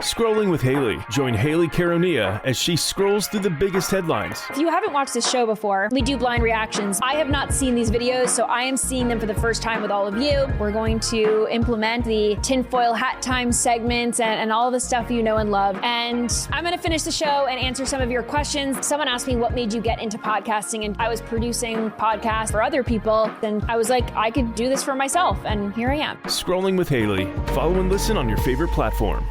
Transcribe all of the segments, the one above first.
Scrolling with Haley. Join Haley Caronia as she scrolls through the biggest headlines. If you haven't watched this show before, we do blind reactions. I have not seen these videos, so I am seeing them for the first time with all of you. We're going to implement the tinfoil hat time segments and all the stuff you know and love. And I'm going to finish the show and answer some of your questions. Someone asked me what made you get into podcasting, and I was producing podcasts for other people. And I was like, I could do this for myself, and here I am. Scrolling with Haley. Follow and listen on your favorite platform.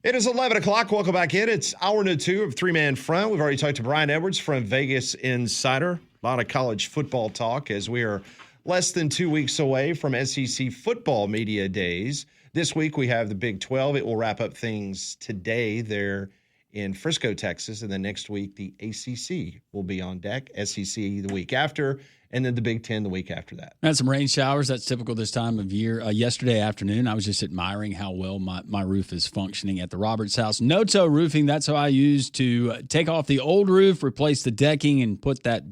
It is 11 o'clock. Welcome back in. It's hour number 2 of Three Man Front. We've already talked to Brian Edwards from Vegas Insider. A lot of college football talk as we are less than 2 weeks away from SEC football media days. This week we have the Big 12. It will wrap up things today there in Frisco, Texas. And then next week the ACC will be on deck. SEC the week after. And then the Big Ten the week after that. Had some rain showers. That's typical this time of year. Yesterday afternoon, I was just admiring how well my roof is functioning at the Roberts house. Noto Roofing, that's how I used to take off the old roof, replace the decking, and put that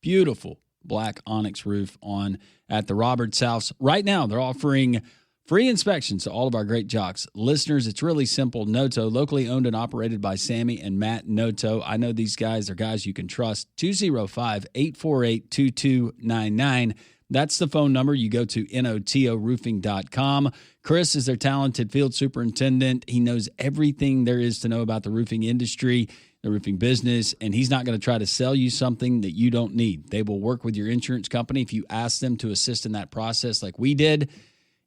beautiful black onyx roof on at the Roberts house. Right now, they're offering free inspections to all of our great Jocks listeners. It's really simple. Noto, locally owned and operated by Sammy and Matt Noto. I know these guys are guys you can trust. 205-848-2299. That's the phone number. You go to notoriroofing.com. Chris is their talented field superintendent. He knows everything there is to know about the roofing industry, the roofing business, and he's not going to try to sell you something that you don't need. They will work with your insurance company if you ask them to assist in that process like we did.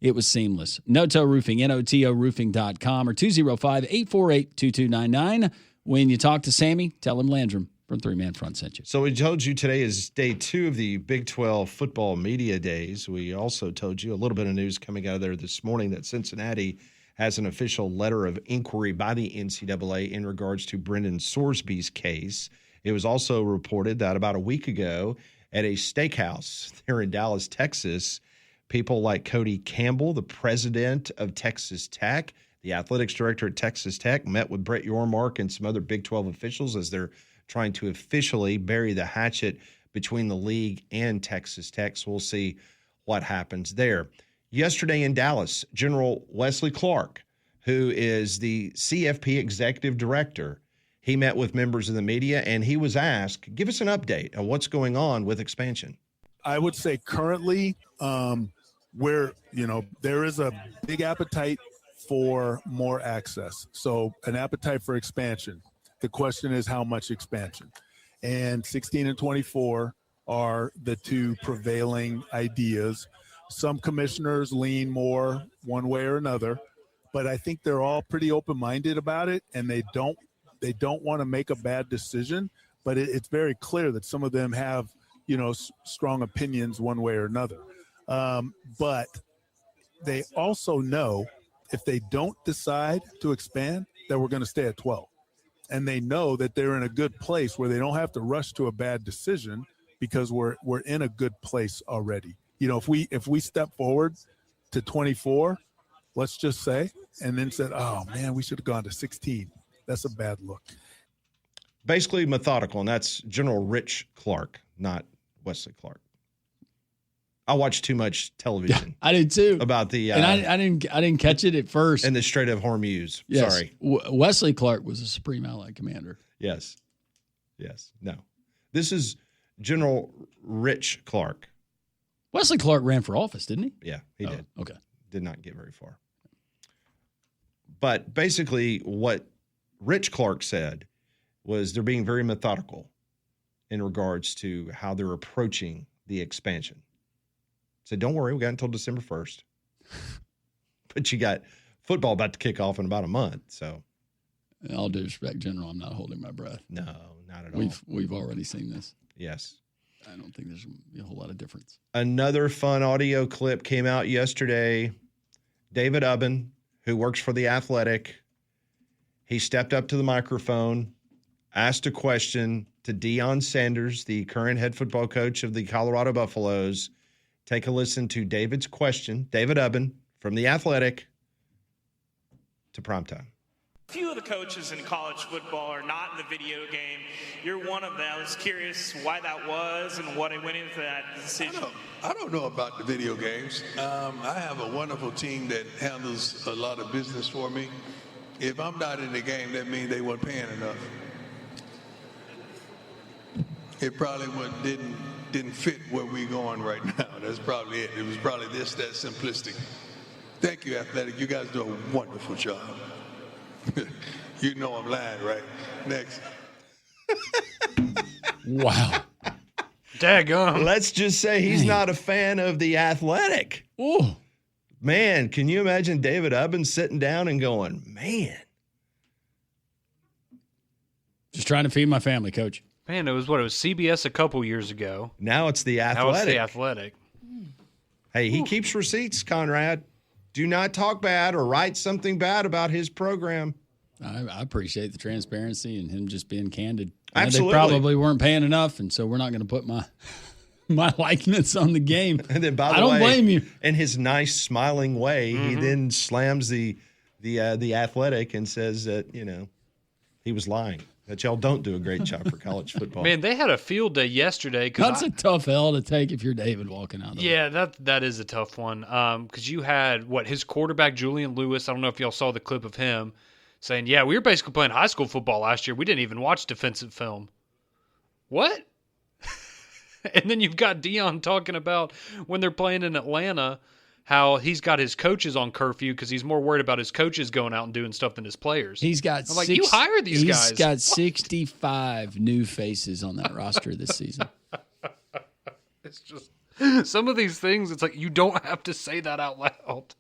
It was seamless. Noto Roofing, notoriroofing.com or 205-848-2299. When you talk to Sammy, tell him Landrum from Three Man Front sent you. So we told you today is day 2 of the Big 12 football media days. We also told you a little bit of news coming out of there this morning that Cincinnati has an official letter of inquiry by the NCAA in regards to Brendan Sorsby's case. It was also reported that about a week ago at a steakhouse there in Dallas, Texas, people like Cody Campbell, the president of Texas Tech, the athletics director at Texas Tech, met with Brett Yormark and some other Big 12 officials as they're trying to officially bury the hatchet between the league and Texas Tech. So we'll see what happens there. Yesterday in Dallas, General Wesley Clark, who is the CFP executive director, he met with members of the media and he was asked, give us an update on what's going on with expansion. I would say currently, where, there is a big appetite for more access. So an appetite for expansion. The question is how much expansion? And 16 and 24 are the two prevailing ideas. Some commissioners lean more one way or another, but I think they're all pretty open-minded about it, and they don't want to make a bad decision, but it's very clear that some of them have, strong opinions one way or another. But they also know if they don't decide to expand, that we're going to stay at 12. And they know that they're in a good place where they don't have to rush to a bad decision because we're in a good place already. If we step forward to 24, let's just say, and then said, oh, man, we should have gone to 16. That's a bad look. Basically methodical, and that's General Rich Clark, not Wesley Clark. I watched too much television. Yeah, I did too. About the and I didn't catch it at first. And the Strait of Hormuz. Yes. Sorry, Wesley Clark was a Supreme Allied Commander. Yes. No, this is General Rich Clark. Wesley Clark ran for office, didn't he? Yeah, he did. Okay, did not get very far. But basically, what Rich Clark said was they're being very methodical in regards to how they're approaching the expansion. So don't worry, we got until December 1st. But you got football about to kick off in about a month. So, in all due respect, General, I'm not holding my breath. No, not at all. We've already seen this. Yes. I don't think there's a whole lot of difference. Another fun audio clip came out yesterday. David Ubben, who works for The Athletic, he stepped up to the microphone, asked a question to Deion Sanders, the current head football coach of the Colorado Buffaloes. Take a listen to David's question, David Ubben from The Athletic, to primetime. A few of the coaches in college football are not in the video game. You're one of them. I was curious why that was and what went into that decision. I don't know about the video games. I have a wonderful team that handles a lot of business for me. If I'm not in the game, that means they weren't paying enough. It probably didn't fit where we're going right now. That's probably it. It was probably that simplistic. Thank you, Athletic. You guys do a wonderful job. You know I'm lying, right? Next. Wow. Daggum. Let's just say he's not a fan of the Athletic. Ooh. Man, can you imagine David Ubbins sitting down and going, man? Just trying to feed my family, Coach. Man, it was CBS a couple years ago. Now it's the Athletic. Now it's the Athletic. Hey, he keeps receipts, Conrad. Do not talk bad or write something bad about his program. I appreciate the transparency and him just being candid. Absolutely. They probably weren't paying enough, and so we're not going to put my likeness on the game. And then, by the way, I don't blame you. In his nice, smiling way, he then slams the Athletic and says that he was lying. That y'all don't do a great job for college football. Man, they had a field day yesterday. That's a tough L to take if you're David walking out. Yeah, that is a tough one. Because you had his quarterback Julian Lewis. I don't know if y'all saw the clip of him saying, "Yeah, we were basically playing high school football last year. We didn't even watch defensive film." What? And then you've got Dion talking about when they're playing in Atlanta, how he's got his coaches on curfew because he's more worried about his coaches going out and doing stuff than his players. He's got I'm like, you hired these guys. He's got 65 new faces on that roster this season. It's just some of these things, it's like you don't have to say that out loud.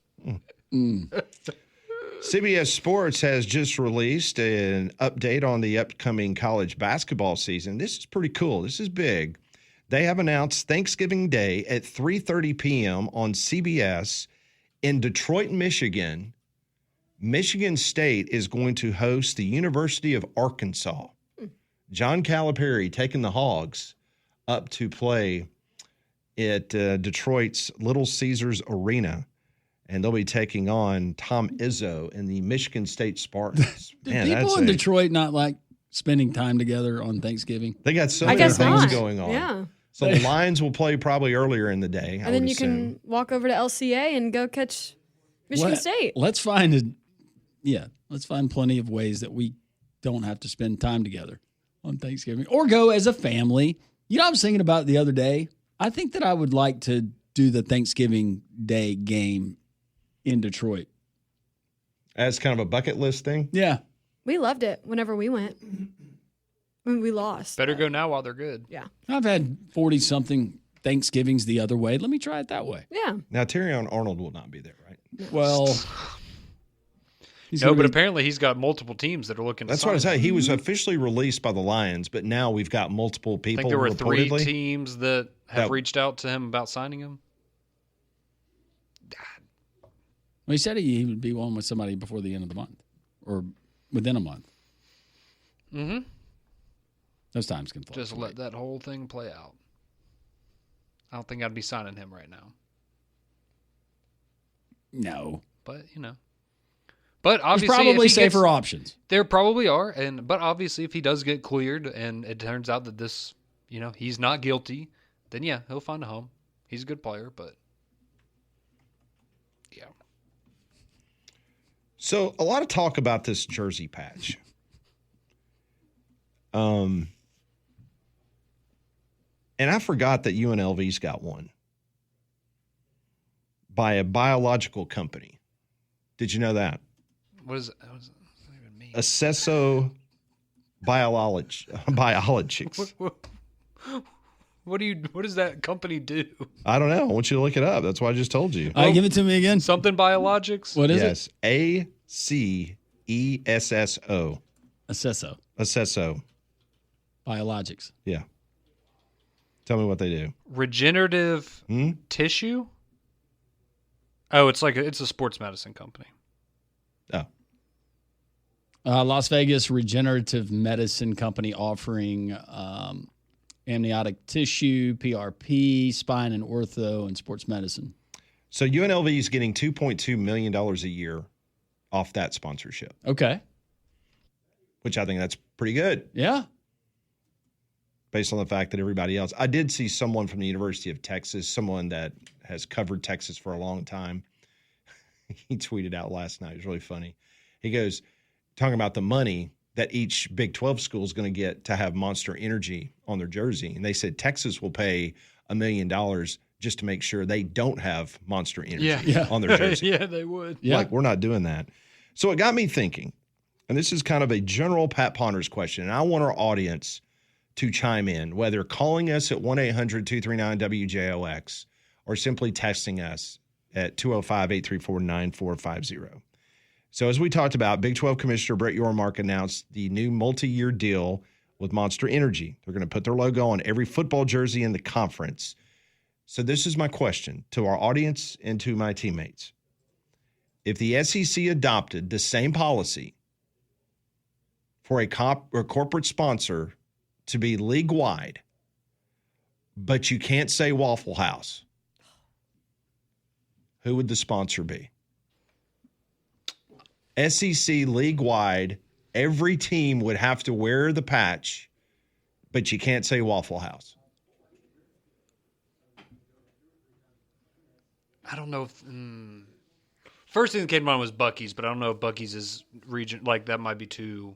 CBS Sports has just released an update on the upcoming college basketball season. This is pretty cool. This is big. They have announced Thanksgiving Day at 3:30 p.m. on CBS in Detroit, Michigan. Michigan State is going to host the University of Arkansas. John Calipari taking the Hogs up to play at Detroit's Little Caesars Arena, and they'll be taking on Tom Izzo and the Michigan State Spartans. Do people in Detroit not like spending time together on Thanksgiving? They got so many things going on. Yeah. So the Lions will play probably earlier in the day. And then you can walk over to LCA and go catch Michigan State. Let's find plenty of ways that we don't have to spend time together on Thanksgiving or go as a family. You know, I was thinking about it the other day. I think that I would like to do the Thanksgiving Day game in Detroit. As kind of a bucket list thing? Yeah. We loved it whenever we went. When we lost. Better go now while they're good. Yeah. I've had 40-something Thanksgivings the other way. Let me try it that way. Yeah. Now, Terrion Arnold will not be there, right? Well, no, but apparently he's got multiple teams that are looking to That's sign what I say. him. He was officially released by the Lions, but now we've got multiple people. I think there were three reportedly. teams that have reached out to him about signing him. Well, he said he would be one with somebody before the end of the month or within a month. Mm-hmm. Those times can fly. Just let that whole thing play out. I don't think I'd be signing him right now. No. But, But obviously, there's probably safer options. There probably are, but obviously, if he does get cleared and it turns out that this, he's not guilty, then yeah, he'll find a home. He's a good player, but yeah. So a lot of talk about this jersey patch. And I forgot that UNLV's got one by a biological company. Did you know that? What does that even mean? Acesso Biologics. What does that company do? I don't know. I want you to look it up. That's why I just told you. All right, give it to me again. Something Biologics? What is it? Yes. ACESSO. Acesso. Acesso. Biologics. Yeah. Tell me what they do. Regenerative tissue? Oh, it's a sports medicine company. Oh. Las Vegas Regenerative Medicine Company offering amniotic tissue, PRP, spine and ortho, and sports medicine. So UNLV is getting $2.2 million a year off that sponsorship. Okay. Which I think that's pretty good. Yeah. Based on the fact that everybody else. I did see someone from the University of Texas, someone that has covered Texas for a long time. He tweeted out last night. It was really funny. He goes, talking about the money that each Big 12 school is going to get to have Monster Energy on their jersey. And they said Texas will pay $1 million just to make sure they don't have Monster Energy on their jersey. Yeah, they would. Yeah. Like, we're not doing that. So it got me thinking, and this is kind of a general Pat Ponders question, and I want our audience to chime in, whether calling us at 1-800-239-WJOX or simply texting us at 205-834-9450. So as we talked about, Big 12 Commissioner Brett Yormark announced the new multi-year deal with Monster Energy. They're going to put their logo on every football jersey in the conference. So this is my question to our audience and to my teammates. If the SEC adopted the same policy for a corporate sponsor to be league-wide, but you can't say Waffle House, who would the sponsor be? SEC league-wide, every team would have to wear the patch, but you can't say Waffle House. I don't know if first thing that came to mind was Buc-ee's, but I don't know if Buc-ee's is region like that might be too.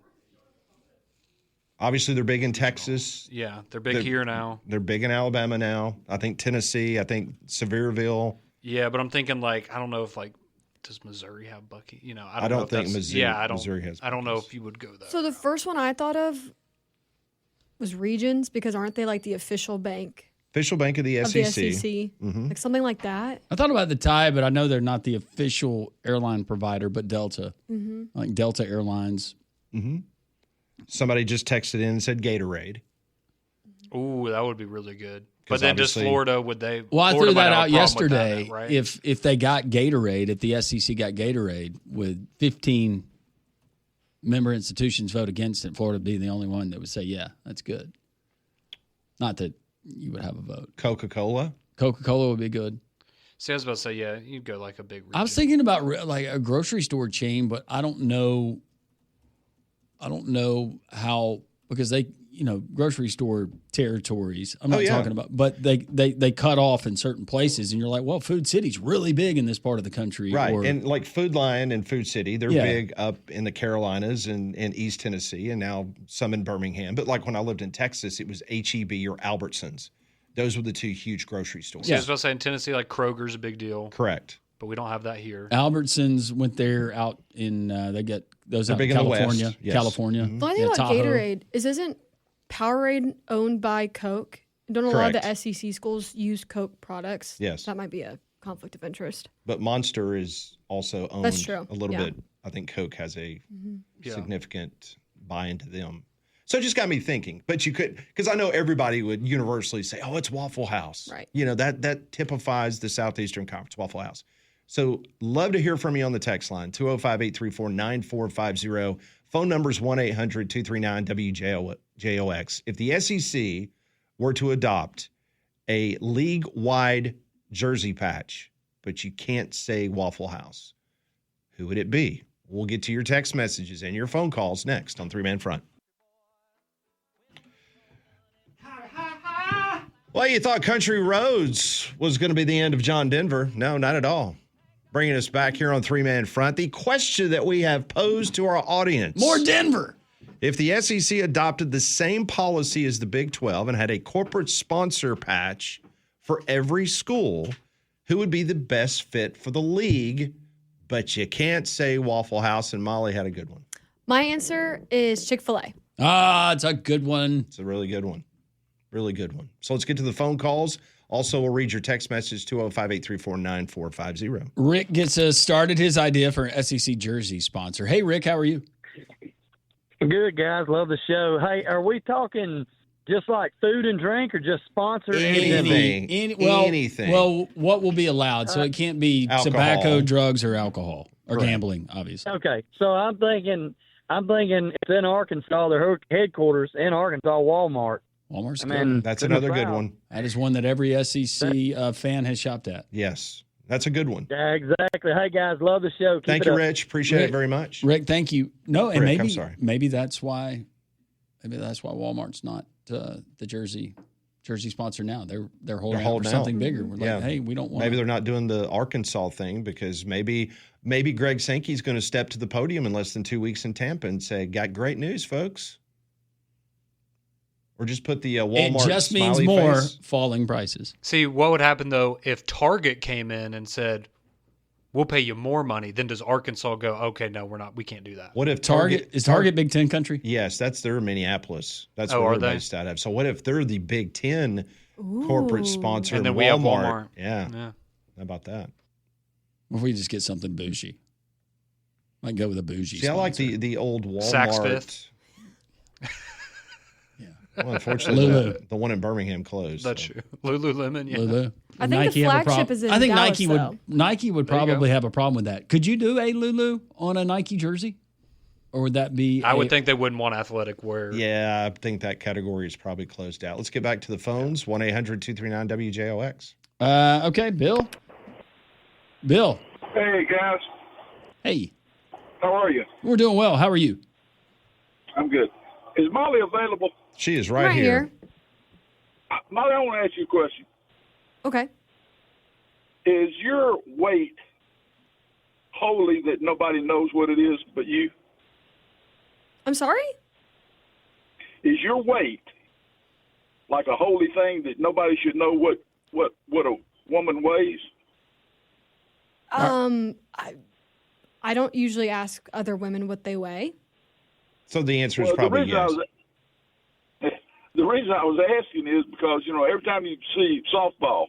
Obviously, they're big in Texas. Yeah, they're big here now. They're big in Alabama now. I think Tennessee. I think Sevierville. Yeah, but I'm thinking like I don't know if like does Missouri have Buc-ee? You know, I don't think Missouri. Yeah, Missouri has. I don't know if you would go there. So the first one I thought of was Regions, because aren't they like the official bank Official bank of the SEC. of the SEC? Mm-hmm. Like something like that. I thought about the tie, but I know they're not the official airline provider, but Delta. Mm-hmm. Like Delta Airlines. Mm-hmm. Somebody just texted in and said Gatorade. Ooh, that would be really good. 'Cause But then does obviously- Florida, would they? Well, I Florida threw that might have a out problem with yesterday. that, right? If they got Gatorade, if the SEC got Gatorade with 15 member institutions vote against it, Florida would be the only one that would say, yeah, that's good. Not that you would have a vote. Coca-Cola. Coca-Cola would be good. See, I was about to say, yeah, you'd go like a big region. I was thinking about like a grocery store chain, but I don't know how, because they, grocery store territories. I'm not talking about, but they cut off in certain places, and you're like, well, Food City's really big in this part of the country, Right. Or, And like Food Lion and Food City, they're Yeah. big up in the Carolinas and East Tennessee, and now some in Birmingham. But like when I lived in Texas, it was HEB or Albertsons. Those were the two huge grocery stores. See, I was about to say in Tennessee, like Kroger's a big deal. Correct. But we don't have that here. Albertsons went there out in they get those They're out big in in the West, California. yes. California. Mhm. The only thing about Tahoe. Gatorade is isn't Powerade owned by Coke? Don't a lot of the SEC schools use Coke products? Yes. That might be a conflict of interest. But Monster is also owned That's true. a little Yeah. bit. I think Coke has a Yeah. significant buy into them. So it just got me thinking. But you could, because I know everybody would universally say, oh, it's Waffle House. Right. That typifies the Southeastern Conference, Waffle House. So love to hear from you on the text line, 205-834-9450. Phone number is 1-800-239-WJOX. If the SEC were to adopt a league-wide jersey patch, but you can't say Waffle House, who would it be? We'll get to your text messages and your phone calls next on Three Man Front. Well, you thought Country Roads was going to be the end of John Denver. No, not at all. Bringing us back here on Three Man Front, the question that we have posed to our audience. More Denver. If the SEC adopted the same policy as the Big 12 and had a corporate sponsor patch for every school, who would be the best fit for the league? But you can't say Waffle House, and Molly had a good one. My answer is Chick-fil-A. Ah, it's a good one. It's a really good one. Really good one. So let's get to the phone calls. Also, we'll read your text message, 205-834-9450. Rick gets us started his idea for an SEC jersey sponsor. Hey, Rick, how are you? Good, guys. Love the show. Hey, are we talking just like food and drink or just sponsor Anything. Anything. Well, what will be allowed? So it can't be Alcohol. tobacco, drugs, or alcohol, or Correct. gambling, obviously. Okay, so I'm thinking it's in Arkansas. Their headquarters in Arkansas, Walmart. Walmart's I good. mean, That's to the another good South. one. That is one that every SEC fan has shopped at. Yes. That's a good one. Yeah, exactly. Hey, guys, love the show. Keep Thank it you, up. Rich. Appreciate Rick- it very much. Rick, thank you. No, and Rick, I'm sorry. maybe that's why Walmart's not the jersey jersey sponsor now. They're holding out for holding something out. bigger. We're like, hey, we don't want. Maybe they're not doing the Arkansas thing because maybe Greg Sankey's going to step to the podium in less than 2 weeks in Tampa and say, "Got great news, folks." Or just put the Walmart. It just means more falling prices. See, what would happen though if Target came in and said, "We'll pay you more money"? Then does Arkansas go, "Okay, no, we're not. We can't do that"? What if Target is Target Big Ten country? Yes, that's their Minneapolis. That's Oh, where are they're they? based out of. So what if they're the Big Ten corporate sponsor? And then Walmart? we have Walmart. Yeah. Yeah. How about that? Or if we just get something bougie. Might go with a bougie. See, I like sponsor. the old Walmart. Saks Fifth. Well, unfortunately, Lulu. the one in Birmingham closed. That's so. true. Lululemon. Yeah. Lulu. I think the have a flagship is in I think Dallas, Nike though. Nike would There you go. probably have a problem with that. Could you do a Lulu on a Nike jersey? Or would that be I would think they wouldn't want athletic wear. Yeah, I think that category is probably closed out. Let's get back to the phones. 1-800-239-WJOX. Okay, Bill. Bill. Hey, guys. Hey. How are you? We're doing well. How are you? I'm good. Is Molly available? She is right here. Molly, I want to ask you a question. Okay. Is your weight holy that nobody knows what it is but you? I'm sorry? Is your weight like a holy thing that nobody should know what a woman weighs? I don't usually ask other women what they weigh. So the answer is probably yes. The reason I was asking is because, every time you see softball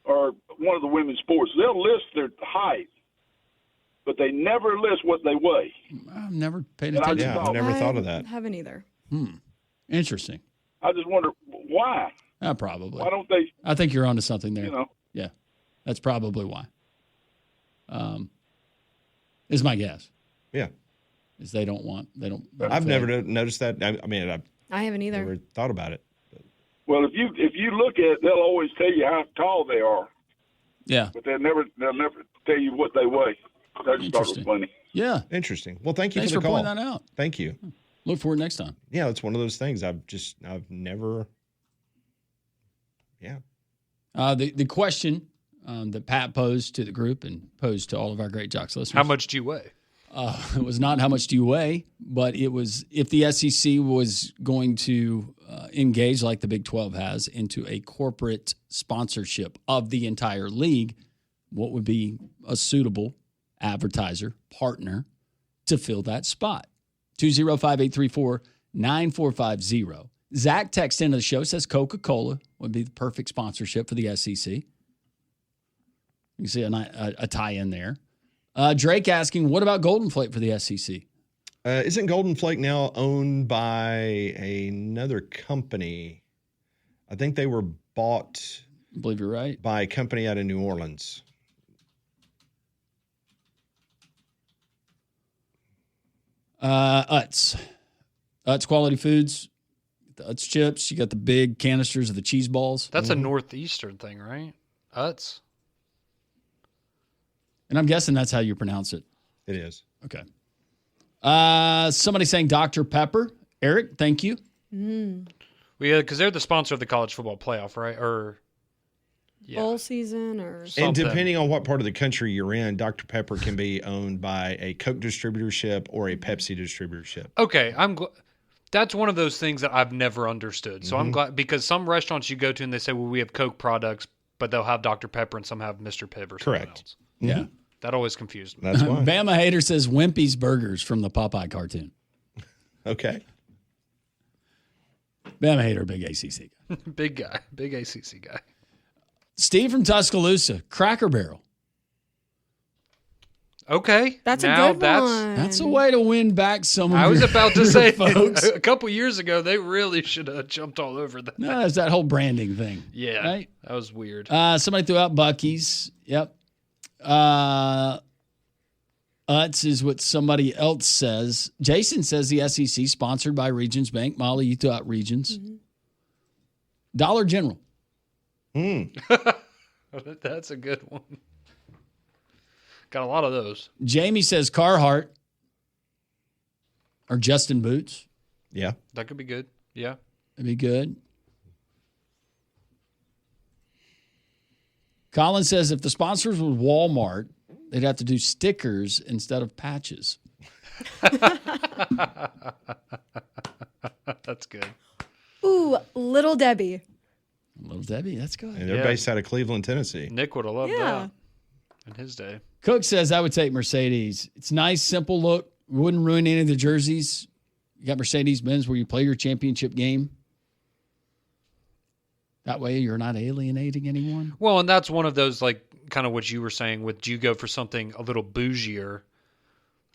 or one of the women's sports, they'll list their height, but they never list what they weigh. I've never paid And I attention. just Yeah, I've never thought of that. I haven't either. Interesting. I just wonder why. Probably. Why don't they? I think you're onto something there. You know. Yeah, that's probably why. Is my guess. Yeah. Is they don't. I've never noticed that. I've I haven't either. never thought about it. Well, if you look at it, they'll always tell you how tall they are, Yeah. but they'll never tell you what they weigh. That just thought it was funny. Yeah. Interesting. Well, thank you Thanks for for the call. pointing that out. Thank you. Look for it next time. Yeah, it's one of those things I've never. Yeah. The question that Pat posed to the group and posed to all of our Great Jocks listeners. How much do you weigh? It was not how much do you weigh, but it was if the SEC was going to engage like the Big 12 has into a corporate sponsorship of the entire league, what would be a suitable advertiser partner to fill that spot? 205-834-9450. Zach texts into the show, says Coca-Cola would be the perfect sponsorship for the SEC. You can see a tie-in there. Drake asking, what about Golden Flake for the SEC? Isn't Golden Flake now owned by another company? I think they were bought. I believe you're right. By a company out of New Orleans. Utz Quality Foods. The Utz chips. You got the big canisters of the cheese balls. That's a Northeastern thing, right? Utz. And I'm guessing that's how you pronounce it. It is. Okay. Somebody saying Dr. Pepper. Eric, thank you. Well, yeah, because they're the sponsor of the college football playoff, right? Or bowl season or And something. depending on what part of the country you're in, Dr. Pepper can be owned by a Coke distributorship or a Pepsi distributorship. Okay, that's one of those things that I've never understood. So I'm glad, because some restaurants you go to and they say, well, we have Coke products, but they'll have Dr. Pepper and some have Mr. Pibb or something else. Yeah. That always confused me. That's why. Bama Hater says Wimpy's Burgers from the Popeye cartoon. Okay. Bama Hater, big ACC guy. Big guy. Big ACC guy. Steve from Tuscaloosa, Cracker Barrel. Okay. That's a now good that's, one. That's a way to win back some of I was your- about to your say, folks. a couple years ago, they really should have jumped all over that. No, it's that whole branding thing. Yeah. Right? That was weird. Somebody threw out Buc-ee's. Yep. Utz is what somebody else says. Jason says the SEC sponsored by Regions Bank. Molly, you threw out Regions. Dollar General. That's a good one. Got a lot of those. Jamie says Carhartt or Justin Boots. Yeah. That could be good. Yeah. That'd be good. Colin says if the sponsors was Walmart, they'd have to do stickers instead of patches. That's good. Ooh, Little Debbie. Little Debbie, that's good. And they're based out of Cleveland, Tennessee. Nick would have loved that in his day. Cook says I would take Mercedes. It's nice, simple look. Wouldn't ruin any of the jerseys. You got Mercedes-Benz where you play your championship game. That way you're not alienating anyone. Well, and that's one of those, like, kind of what you were saying with, do you go for something a little bougier?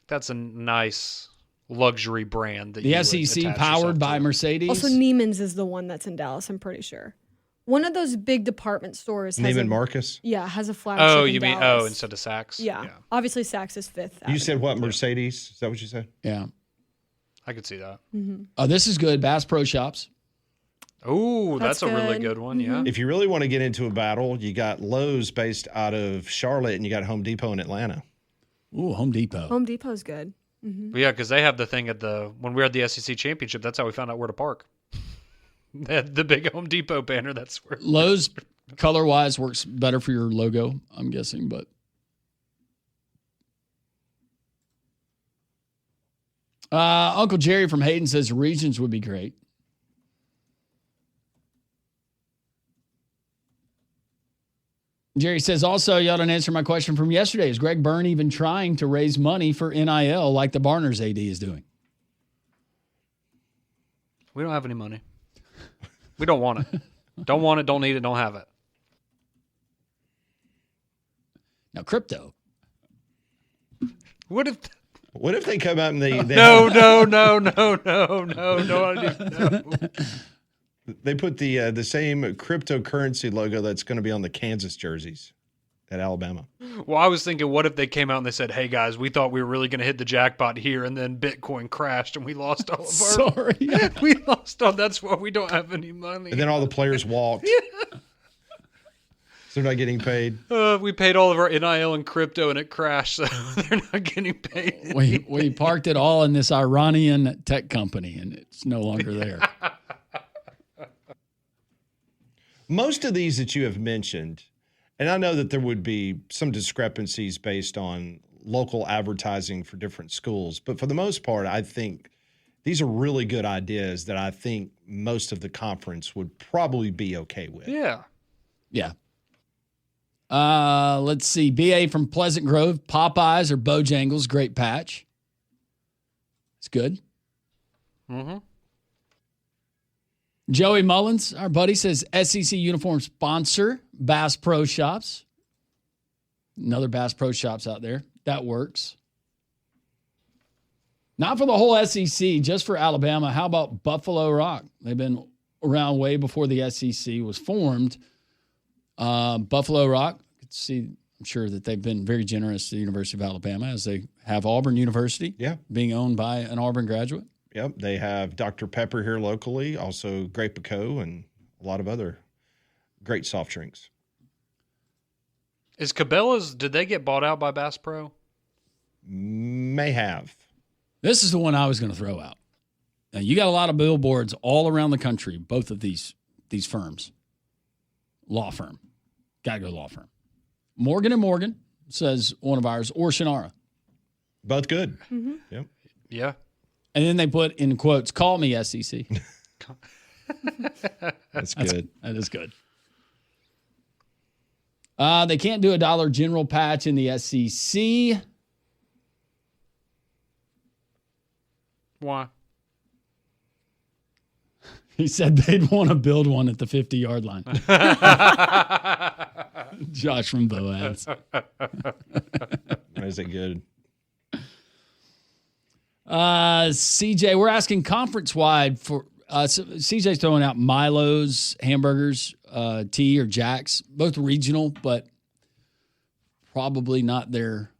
That's a nice luxury brand. That the SEC powered by Mercedes. Also, Neiman's is the one that's in Dallas, I'm pretty sure. One of those big department stores. Neiman Marcus? Yeah, has a flagship Oh, in you mean, Dallas. instead of Saks? Yeah. Obviously, Saks is fifth. You said what, Mercedes? Is that what you said? Yeah. I could see that. Oh, this is good. Bass Pro Shops. Oh, that's a really good. good one, yeah. If you really want to get into a battle, you got Lowe's based out of Charlotte, and you got Home Depot in Atlanta. Ooh, Home Depot. Home Depot's good. Mm-hmm. Yeah, because they have the thing when we were at the SEC championship, that's how we found out where to park. They had the big Home Depot banner. That's where Lowe's color-wise works better for your logo, I'm guessing, but Uncle Jerry from Hayden says Regions would be great. Jerry says also, y'all don't answer my question from yesterday. Is Greg Byrne even trying to raise money for NIL like the Barners AD is doing? we don't have any money. We don't want it. Don't want it, don't need it, don't have it. Now, crypto. What if they come out and they No. I don't even know. They put the same cryptocurrency logo that's going to be on the Kansas jerseys at Alabama. Well, I was thinking, what if they came out and they said, hey, guys, we thought we were really going to hit the jackpot here, and then Bitcoin crashed, and we lost all of our... Sorry. We lost all... That's why we don't have any money. And then all the players walked. So they're not getting paid. We paid all of our NIL and crypto, and it crashed, so they're not getting paid. We parked it all in this Iranian tech company, and it's no longer there. Most of these that you have mentioned, and I know that there would be some discrepancies based on local advertising for different schools, but for the most part, I think these are really good ideas that I think most of the conference would probably be okay with. Yeah. Yeah. Let's see. BA from Pleasant Grove, Popeyes or Bojangles, great patch. It's good. Mm-hmm. Joey Mullins, our buddy, says SEC uniform sponsor, Bass Pro Shops. Another Bass Pro Shops out there. That works. Not for the whole SEC, just for Alabama. How about Buffalo Rock? They've been around way before the SEC was formed. Buffalo Rock, I'm sure that they've been very generous to the University of Alabama, as they have Auburn University, being owned by an Auburn graduate. Yep, they have Dr. Pepper here locally, also Grape Co. and a lot of other great soft drinks. Is Cabela's, did they get bought out by Bass Pro? May have. This is the one I was going to throw out. Now, you got a lot of billboards all around the country, both of these firms. Law firm. Got to go law firm. Morgan & Morgan, says one of ours, or Shannara. Both good. Mm-hmm. Yep. Yeah. And then they put in quotes, call me SEC. That's good. That is good. They can't do a Dollar General patch in the SEC. Why? He said they'd want to build one at the 50-yard line. Josh from Boaz. Is it good? CJ, we're asking conference-wide for CJ's throwing out Milo's, Hamburgers, T or Jack's, both regional, but probably not their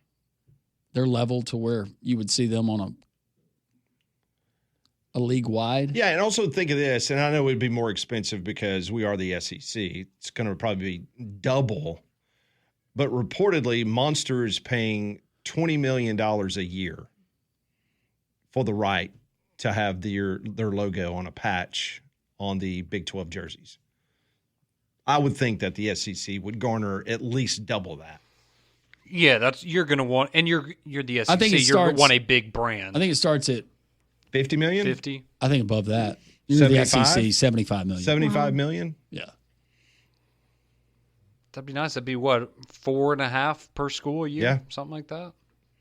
level to where you would see them on a league-wide. Yeah, and also think of this, and I know it would be more expensive because we are the SEC. It's going to probably be double. But reportedly, Monster is paying $20 million a year for the right to have their logo on a patch on the Big 12 jerseys. I would think that the SEC would garner at least double that. Yeah, you're going to want, and you're the SEC. I think you're going to want a big brand. I think it starts at $50 million. 50. I think above that. You're the SEC, $75 million. $75 million? Yeah. That'd be nice. That'd be what, 4.5 per school a year? Yeah. Something like that.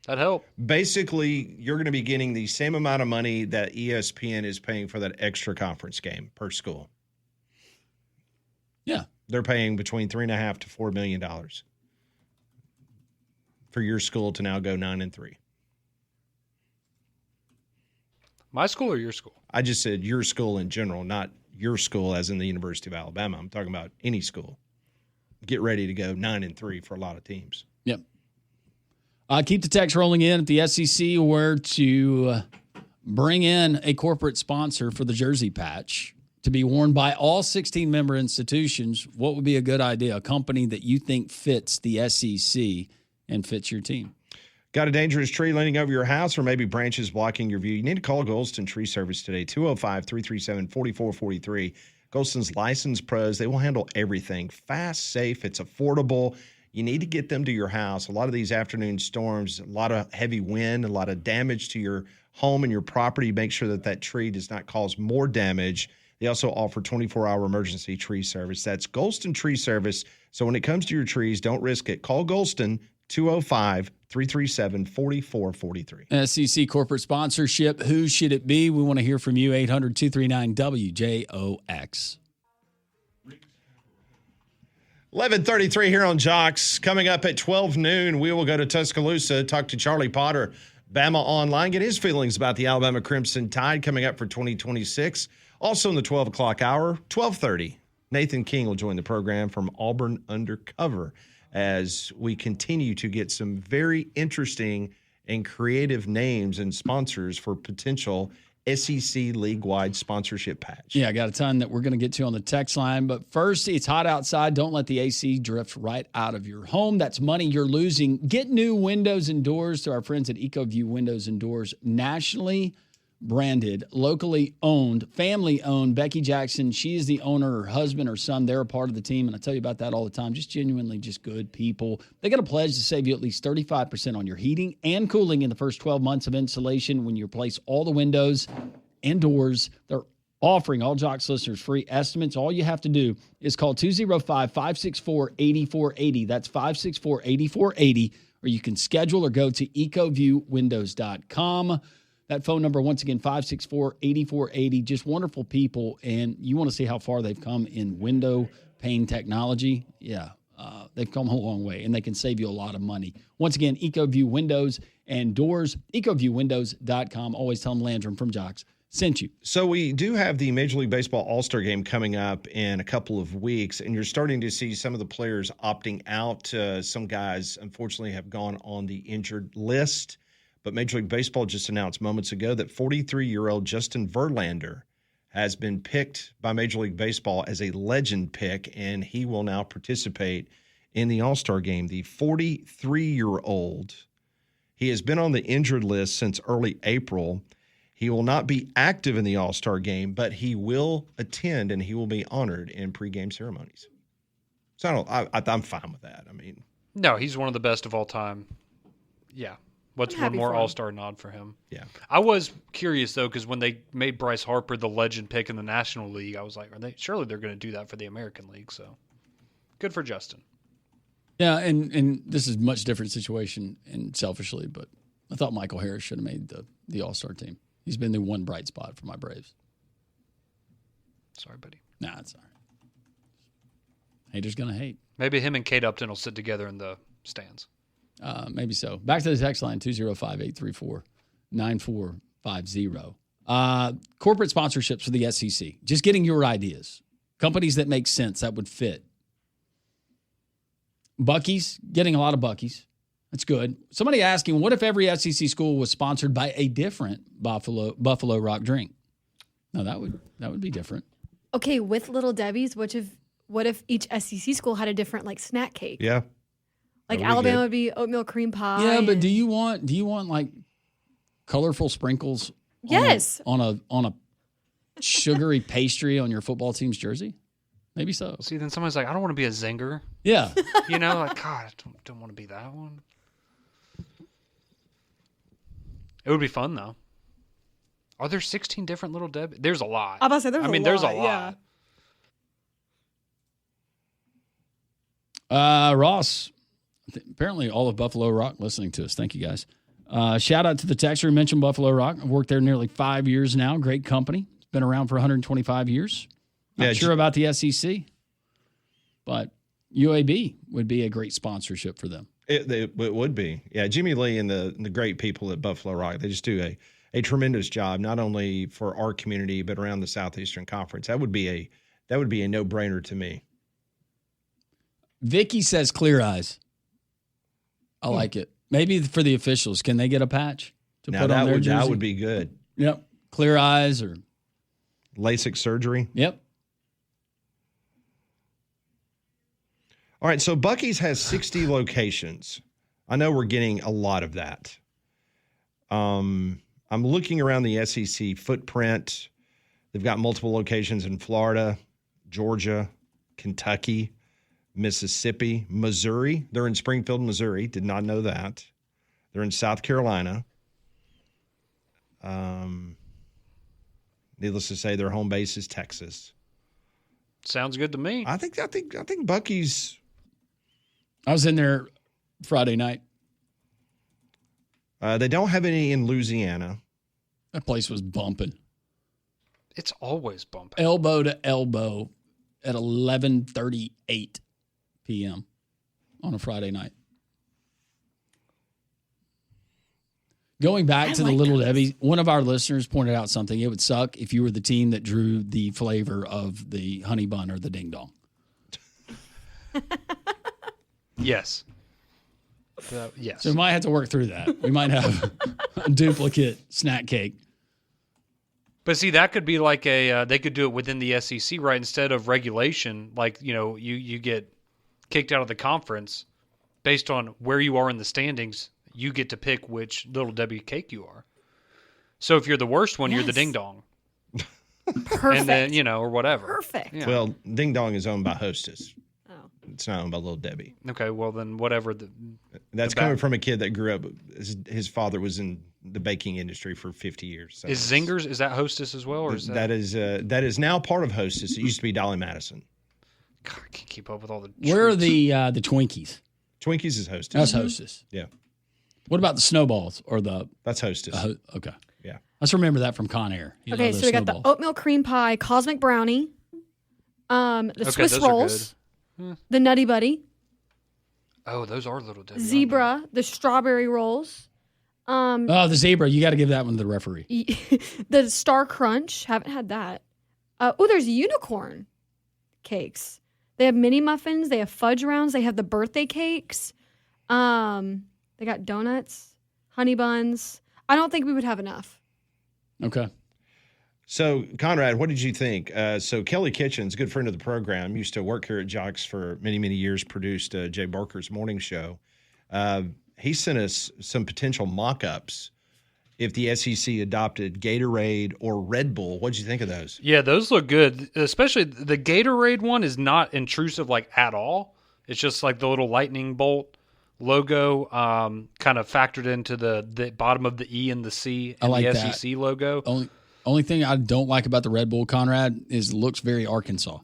That'd help. Basically, you're going to be getting the same amount of money that ESPN is paying for that extra conference game per school. Yeah. They're paying between $3.5 to $4 million for your school to now go 9-3. My school or your school? I just said your school in general, not your school as in the University of Alabama. I'm talking about any school. Get ready to go 9-3 for a lot of teams. Yep. Keep the text rolling in at the SEC where to bring in a corporate sponsor for the jersey patch to be worn by all 16 member institutions. What would be a good idea? A company that you think fits the SEC and fits your team. Got a dangerous tree leaning over your house or maybe branches blocking your view? You need to call Golston Tree Service today, 205-337-4443. Golston's licensed pros. They will handle everything. Fast, safe, it's affordable. You need to get them to your house. A lot of these afternoon storms, a lot of heavy wind, a lot of damage to your home and your property. Make sure that tree does not cause more damage. They also offer 24-hour emergency tree service. That's Golston Tree Service. So when it comes to your trees, don't risk it. Call Golston, 205-337-4443. SEC corporate sponsorship. Who should it be? We want to hear from you. 800-239-WJOX. 11:33 here on Jocks. Coming up at 12 noon, we will go to Tuscaloosa, talk to Charlie Potter, Bama Online, get his feelings about the Alabama Crimson Tide coming up for 2026. Also in the 12 o'clock hour, 12:30, Nathan King will join the program from Auburn Undercover as we continue to get some very interesting and creative names and sponsors for potential SEC league-wide sponsorship patch. Yeah, I got a ton that we're going to get to on the text line. But first, it's hot outside. Don't let the AC drift right out of your home. That's money you're losing. Get new windows and doors to our friends at EcoView Windows and Doors. Nationally branded, locally owned, family-owned. Becky Jackson, she is the owner. Her husband, her son, they're a part of the team. And I tell you about that all the time. Just genuinely just good people. They got a pledge to save you at least 35% on your heating and cooling in the first 12 months of installation when you replace all the windows and doors. They're offering all Jocks listeners free estimates. All you have to do is call 205-564-8480. That's 564-8480. Or you can schedule or go to ecoviewwindows.com. That phone number, once again, 564-8480. Just wonderful people, and you want to see how far they've come in window pane technology. Yeah, they've come a long way, and they can save you a lot of money. Once again, EcoView Windows and Doors, ecoviewwindows.com. Always tell them Landrum from Jocks sent you. So we do have the Major League Baseball All-Star Game coming up in a couple of weeks, and you're starting to see some of the players opting out. Some guys, unfortunately, have gone on the injured list. But Major League Baseball just announced moments ago that 43-year-old Justin Verlander has been picked by Major League Baseball as a legend pick, and he will now participate in the All-Star Game. The 43-year-old, he has been on the injured list since early April. He will not be active in the All-Star Game, but he will attend, and he will be honored in pregame ceremonies. So I'm fine with that. I mean, no, he's one of the best of all time. Yeah. What's one more All-Star nod for him? Yeah. I was curious, though, because when they made Bryce Harper the legend pick in the National League, I was like, surely they're going to do that for the American League. So good for Justin. Yeah, and this is a much different situation, and selfishly, but I thought Michael Harris should have made the All-Star team. He's been the one bright spot for my Braves. Sorry, buddy. Nah, it's all right. Haters going to hate. Maybe him and Kate Upton will sit together in the stands. Maybe so. Back to the text line, 205-834-9450. Corporate sponsorships for the SEC. Just getting your ideas. Companies that make sense, that would fit. Buc-ee's, getting a lot of Buc-ee's. That's good. Somebody asking, what if every SEC school was sponsored by a different Buffalo Rock drink? No, that would be different. Okay, with Little Debbie's, what if each SEC school had a different snack cake? Yeah. Like Alabama would be oatmeal cream pie. Yeah, but do you want like colorful sprinkles? Yes. On a sugary pastry on your football team's jersey? Maybe so. See, then somebody's like, I don't want to be a zinger. Yeah. You know, like, God, I don't want to be that one. It would be fun, though. Are there 16 different Little Debbie? There's a lot. I was about to say, there's a lot. There's a lot. Yeah. Ross, apparently all of Buffalo Rock listening to us. Thank you, guys. Shout out to the texter who mentioned Buffalo Rock. I've worked there nearly 5 years now. Great company. It's been around for 125 years. Not sure about the SEC, but UAB would be a great sponsorship for them. It would be. Yeah, Jimmy Lee and the great people at Buffalo Rock, they just do a tremendous job, not only for our community, but around the Southeastern Conference. That would be a no-brainer to me. Vicky says clear eyes. I like it. Maybe for the officials, can they get a patch to put on their jersey? That would be good. Yep. Clear eyes or LASIK surgery. Yep. All right, so Buc-ee's has 60 locations. I know we're getting a lot of that. I'm looking around the SEC footprint. They've got multiple locations in Florida, Georgia, Kentucky, Mississippi, Missouri. They're in Springfield, Missouri. Did not know that. They're in South Carolina. Needless to say, their home base is Texas. Sounds good to me. I think Buc-ee's. I was in there Friday night. They don't have any in Louisiana. That place was bumping. It's always bumping. Elbow to elbow at 11:38 p.m. on a Friday night. Going back to the Little Debbie, one of our listeners pointed out something. It would suck if you were the team that drew the flavor of the honey bun or the ding dong. Yes. Yes. So we might have to work through that. We might have a duplicate snack cake. But see, that could be like they could do it within the SEC, right? Instead of regulation, like, you get kicked out of the conference based on where you are in the standings. You get to pick which Little Debbie cake you are. So if you're the worst one, you're the ding dong. Perfect. And then, or whatever. Perfect. Yeah. Well, Ding Dong is owned by Hostess. Oh. It's not owned by Little Debbie. Okay, well then whatever. That's coming from a kid that grew up. His father was in the baking industry for 50 years. So is Zingers, is that Hostess as well, or is that is now part of Hostess? It used to be Dolly Madison. God, I can't keep up with all the. Where are treats. the Twinkies? Twinkies is Hostess. That's Hostess. Yeah. What about the snowballs or the? That's Hostess. Okay. Yeah. Let's remember that from Con Air. Okay, so we got the oatmeal cream pie, cosmic brownie, the Swiss rolls, the Nutty Buddy, Oh, those are Little Debbie. zebra, the strawberry rolls, the zebra. You got to give that one to the referee. the Star Crunch. Haven't had that. There's unicorn cakes. They have mini muffins. They have fudge rounds. They have the birthday cakes. They got donuts, honey buns. I don't think we would have enough. Okay. So, Conrad, what did you think? So, Kelly Kitchens, good friend of the program, used to work here at Jocks for many, many years, produced Jay Barker's morning show. He sent us some potential mock-ups if the SEC adopted Gatorade or Red Bull. What did you think of those? Yeah, those look good. Especially the Gatorade one is not intrusive at all. It's just like the little lightning bolt logo kind of factored into the bottom of the E and the C and the SEC logo. Only thing I don't like about the Red Bull, Conrad, is it looks very Arkansas.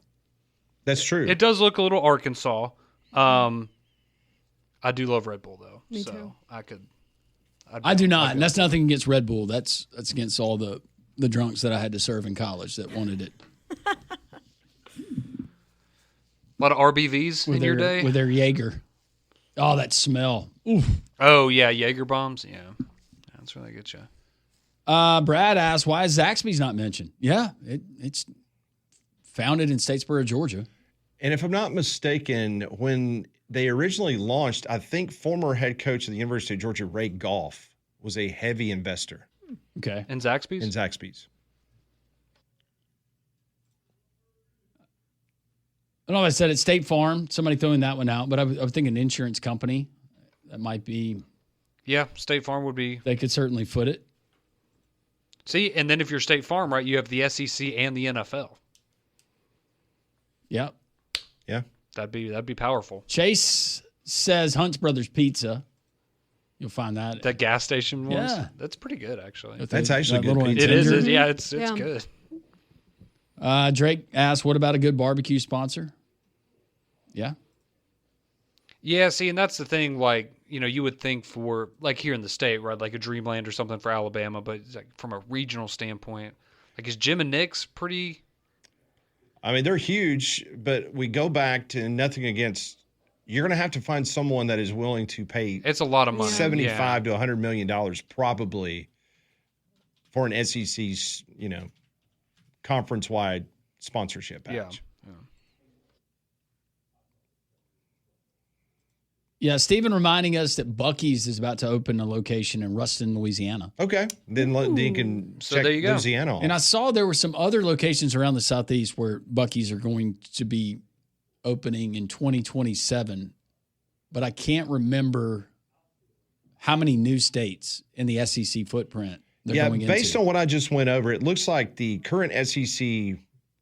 That's true. It does look a little Arkansas. I do love Red Bull though. Me too. I do not, and that's nothing against Red Bull. That's against all the drunks that I had to serve in college that wanted it. A lot of RBVs in your day with their Jaeger. Oh, that smell. Oof. Oh yeah, Jaeger bombs. Yeah, that's where they get you. Brad asked, why is Zaxby's not mentioned? Yeah, it's founded in Statesboro, Georgia. And if I'm not mistaken, when they originally launched, I think former head coach of the University of Georgia, Ray Goff, was a heavy investor. Okay. In Zaxby's? In Zaxby's. I don't know if I said it, State Farm, somebody throwing that one out, but I was thinking insurance company. That might be. Yeah, State Farm would be. They could certainly foot it. See, and then if you're State Farm, right, you have the SEC and the NFL. Yep. Yeah. That'd be powerful. Chase says Hunt's Brothers Pizza. You'll find that. That gas station ones? Yeah. That's pretty good, actually. That's actually good little pizza. It is. intender. Yeah, it's Yeah. good. Drake asked, what about a good barbecue sponsor? Yeah. Yeah, see, and that's the thing, like, you would think for, like, here in the state, right, like a Dreamland or something for Alabama, but it's like from a regional standpoint, like, is Jim and Nick's pretty... I mean, they're huge, but we go back to nothing against. You're going to have to find someone that is willing to pay. It's a lot of money. $75 to $100 million probably for an SEC, conference-wide sponsorship package. Yeah, Stephen reminding us that Buc-ee's is about to open a location in Ruston, Louisiana. Okay. Then you can check there you go. Louisiana off. And I saw there were some other locations around the Southeast where Buc-ee's are going to be opening in 2027, but I can't remember how many new states in the SEC footprint they're going into. Based on what I just went over, it looks like the current SEC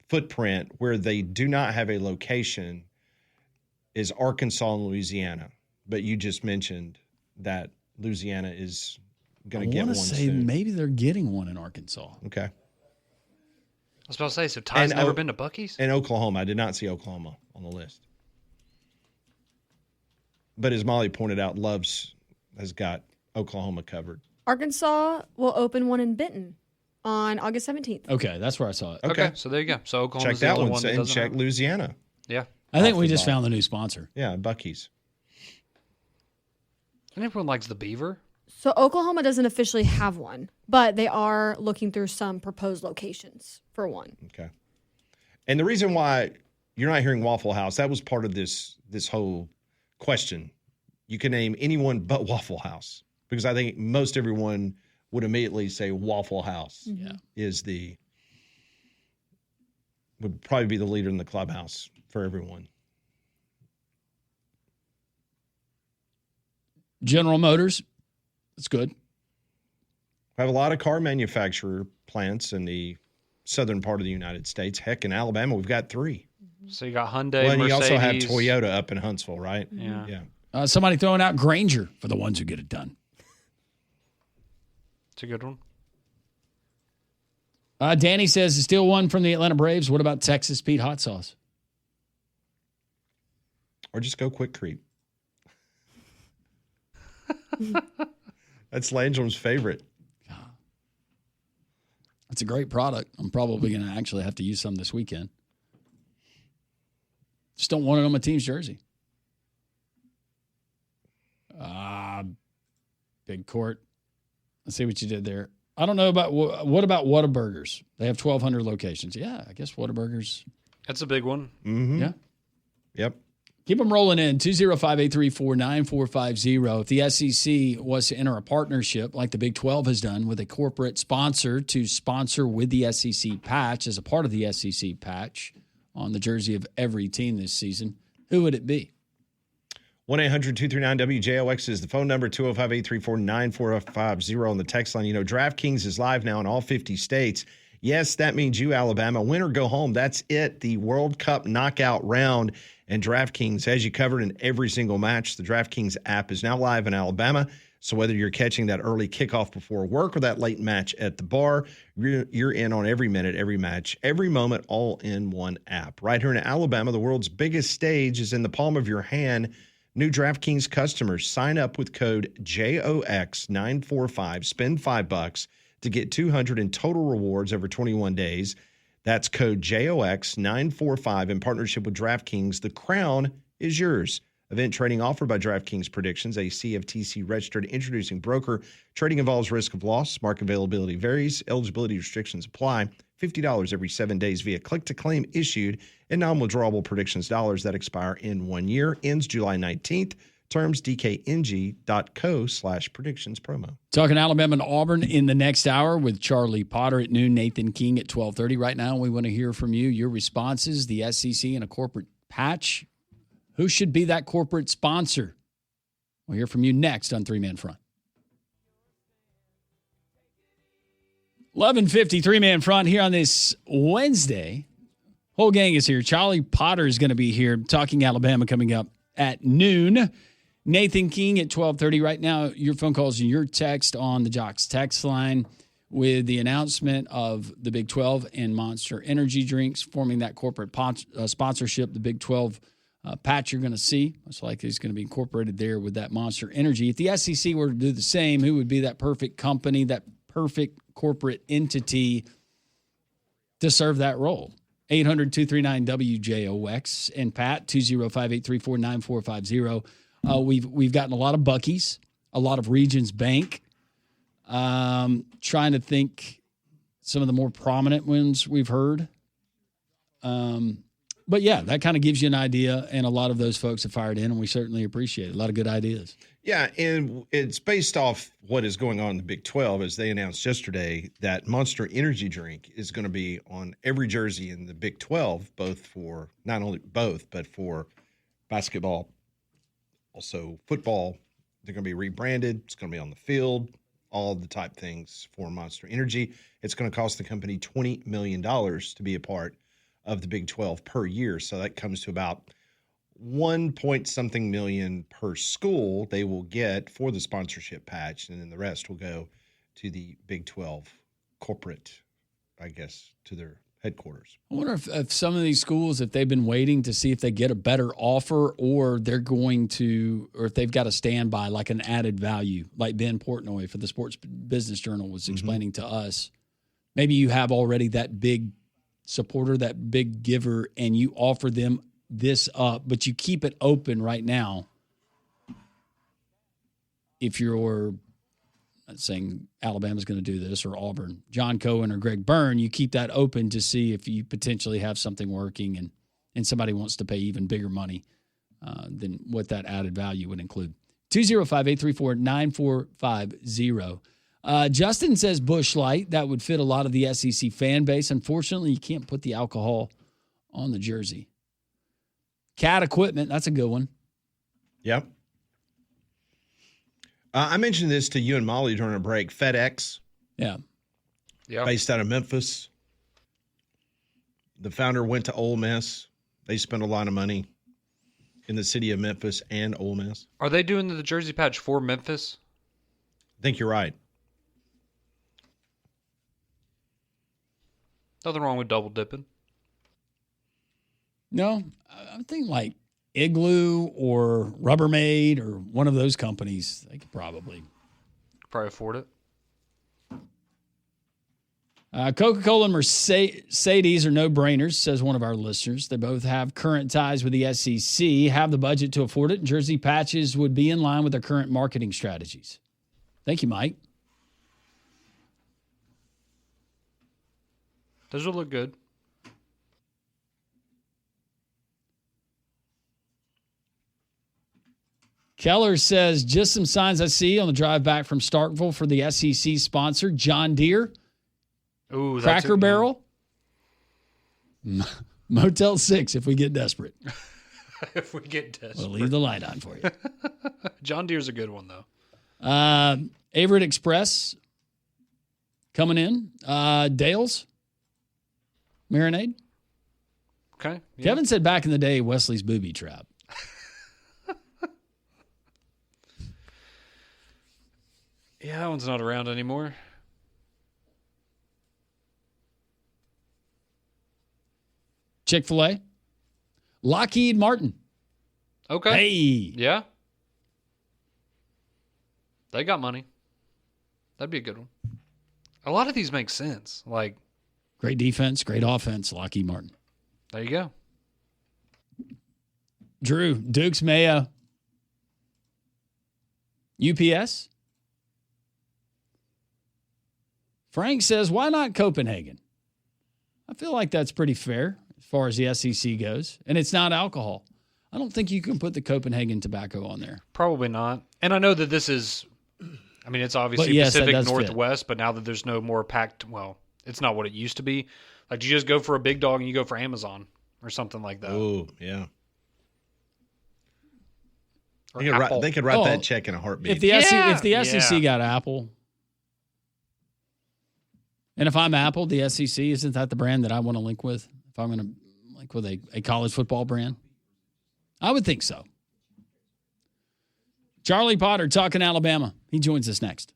footprint where they do not have a location is Arkansas and Louisiana. But you just mentioned that Louisiana is going to get one I want to say soon. maybe they're getting one in Arkansas. Okay. I was about to say, so Ty's never been to Buc-ee's? And Oklahoma. I did not see Oklahoma on the list. But as Molly pointed out, Love's has got Oklahoma covered. Arkansas will open one in Benton on August 17th. Okay, that's where I saw it. Okay, so there you go. So Oklahoma's Check the that only one, one that and doesn't check have... Louisiana. Yeah. I think Off we the just bottom. found the new sponsor. Yeah, Buc-ee's. And everyone likes the beaver. So Oklahoma doesn't officially have one, but they are looking through some proposed locations for one. Okay. And the reason why you're not hearing Waffle House, that was part of this whole question. You can name anyone but Waffle House because I think most everyone would immediately say Waffle House would probably be the leader in the clubhouse for everyone. General Motors, that's good. We have a lot of car manufacturer plants in the southern part of the United States. Heck, in Alabama, we've got 3. So you got Hyundai, Well, and you Mercedes. also have Toyota up in Huntsville, right? Yeah. Yeah. Somebody throwing out Granger for the ones who get it done. It's a good one. Danny says, still one from the Atlanta Braves. What about Texas Pete Hot Sauce? Or just go Quick Creep. That's Landrum's favorite. It's a great product. I'm probably going to actually have to use some this weekend. Just don't want it on my team's jersey. Big Court. Let's see what you did there. I don't know about what about Whataburgers? They have 1,200 locations. Yeah, I guess Whataburgers. That's a big one. Mm-hmm. Yeah. Yep. Keep them rolling in. 205-834-9450. If the SEC was to enter a partnership like the Big 12 has done with a corporate sponsor to sponsor with the SEC patch as a part of the SEC patch on the jersey of every team this season, who would it be? 1-800-239-WJOX is the phone number, 205-834-9450 on the text line. You know, DraftKings is live now in all 50 states. Yes, that means you, Alabama. Win or go home. That's it. The World Cup knockout round. And DraftKings has you covered in every single match. The DraftKings app is now live in Alabama. So whether you're catching that early kickoff before work or that late match at the bar, you're in on every minute, every match, every moment, all in one app. Right here in Alabama, the world's biggest stage is in the palm of your hand. New DraftKings customers, sign up with code JOX945, spend $5 to get $200 in total rewards over 21 days. That's code JOX945 in partnership with DraftKings. The crown is yours. Event trading offered by DraftKings Predictions, a CFTC registered introducing broker. Trading involves risk of loss. Market availability varies. Eligibility restrictions apply. $50 every 7 days via click-to-claim issued and non-withdrawable predictions dollars that expire in 1 year. Ends July 19th. Terms dkng.co/predictions promo. Talking Alabama and Auburn in the next hour with Charlie Potter at noon, Nathan King at 12:30. Right now, we want to hear from you, your responses, the SEC and a corporate patch. Who should be that corporate sponsor? We'll hear from you next on Three Man Front. 11:50, Three Man Front here on this Wednesday. Whole gang is here. Charlie Potter is going to be here talking Alabama coming up at noon. Nathan King at 12:30. Right now, your phone calls and your text on the Jocks text line with the announcement of the Big 12 and Monster Energy drinks forming that corporate sponsorship. The Big 12 patch you're going to see most likely is going to be incorporated there with that Monster Energy. If the SEC were to do the same, who would be that perfect company, that perfect corporate entity to serve that role? 800-239-WJOX and Pat 205-834-9450. We've gotten a lot of Buc-ee's, a lot of Regions Bank. Trying to think some of the more prominent ones we've heard. But yeah, that kind of gives you an idea, and a lot of those folks have fired in, and we certainly appreciate it. A lot of good ideas. Yeah, and it's based off what is going on in the Big 12, as they announced yesterday that Monster Energy drink is going to be on every jersey in the Big 12, but for basketball, also football. They're going to be rebranded. It's going to be on the field, all the type things for Monster Energy. It's going to cost the company $20 million to be a part of the Big 12 per year. So that comes to about 1 point something million per school they will get for the sponsorship patch. And then the rest will go to the Big 12 corporate, I guess, to their headquarters. I wonder if some of these schools, if they've been waiting to see if they get a better offer, or they're going to, or if they've got to stand by like an added value, like Ben Portnoy for the Sports Business Journal was explaining to us. Maybe you have already that big supporter, that big giver, and you offer them this up, but you keep it open right now. If you're not saying Alabama's going to do this, or Auburn, John Cohen or Greg Byrne, you keep that open to see if you potentially have something working and somebody wants to pay even bigger money than what that added value would include. 205-834-9450. Justin says Busch Light. That would fit a lot of the SEC fan base. Unfortunately, you can't put the alcohol on the jersey. Cat Equipment, that's a good one. Yep. I mentioned this to you and Molly during a break. FedEx. Yeah. Based out of Memphis. The founder went to Ole Miss. They spent a lot of money in the city of Memphis and Ole Miss. Are they doing the jersey patch for Memphis? I think you're right. Nothing wrong with double dipping. No, I think like Igloo or Rubbermaid or one of those companies, they could probably afford it. Coca-Cola and Mercedes are no-brainers, says one of our listeners. They both have current ties with the SEC, have the budget to afford it, and jersey patches would be in line with their current marketing strategies. Thank you, Mike. Those will look good. Keller says, just some signs I see on the drive back from Starkville for the SEC sponsor, John Deere. Ooh, Cracker Barrel. Motel 6 if we get desperate. If we get desperate. We'll leave the light on for you. John Deere's a good one, though. Averett Express coming in. Dale's Marinade. Okay. Yeah. Kevin said back in the day, Wesley's Booby Trap. Yeah, that one's not around anymore. Chick-fil-A. Lockheed Martin. Okay. Hey. Yeah. They got money. That'd be a good one. A lot of these make sense. Like, great defense, great offense, Lockheed Martin. There you go. Drew, Dukes Mayo. UPS. Frank says, why not Copenhagen? I feel like that's pretty fair as far as the SEC goes. And it's not alcohol. I don't think you can put the Copenhagen tobacco on there. Probably not. And I know that this is, I mean, it's obviously yes, Pacific Northwest, but now that there's no more packed, well, it's not what it used to be. Like, you just go for a big dog and you go for Amazon or something like that. Oh, yeah. Or They could write that check in a heartbeat. If the SEC got Apple, and if I'm Apple, the SEC, isn't that the brand that I want to link with? If I'm going to like with a college football brand? I would think so. Charlie Potter talking Alabama. He joins us next.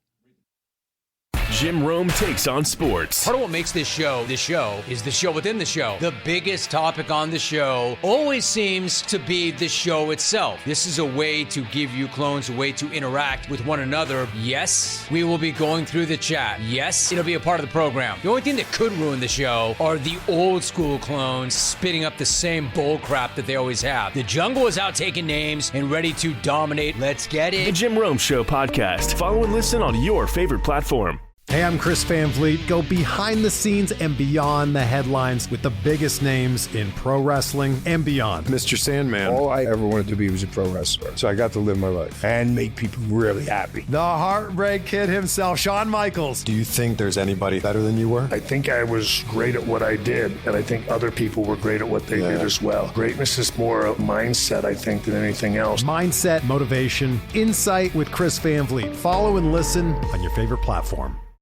Jim Rome takes on sports. Part of what makes this show is the show within the show. The biggest topic on the show always seems to be the show itself. This is a way to give you clones a way to interact with one another. Yes, we will be going through the chat. Yes, it'll be a part of the program. The only thing that could ruin the show are the old school clones spitting up the same bull crap that they always have. The jungle is out taking names and ready to dominate. Let's get it. The Jim Rome Show podcast. Follow and listen on your favorite platform. Hey, I'm Chris Van Vliet. Go behind the scenes and beyond the headlines with the biggest names in pro wrestling and beyond. Mr. Sandman. All I ever wanted to be was a pro wrestler. So I got to live my life and make people really happy. The Heartbreak Kid himself, Shawn Michaels. Do you think there's anybody better than you were? I think I was great at what I did, and I think other people were great at what they did as well. Greatness is more a mindset, I think, than anything else. Mindset, motivation, insight with Chris Van Vliet. Follow and listen on your favorite platform.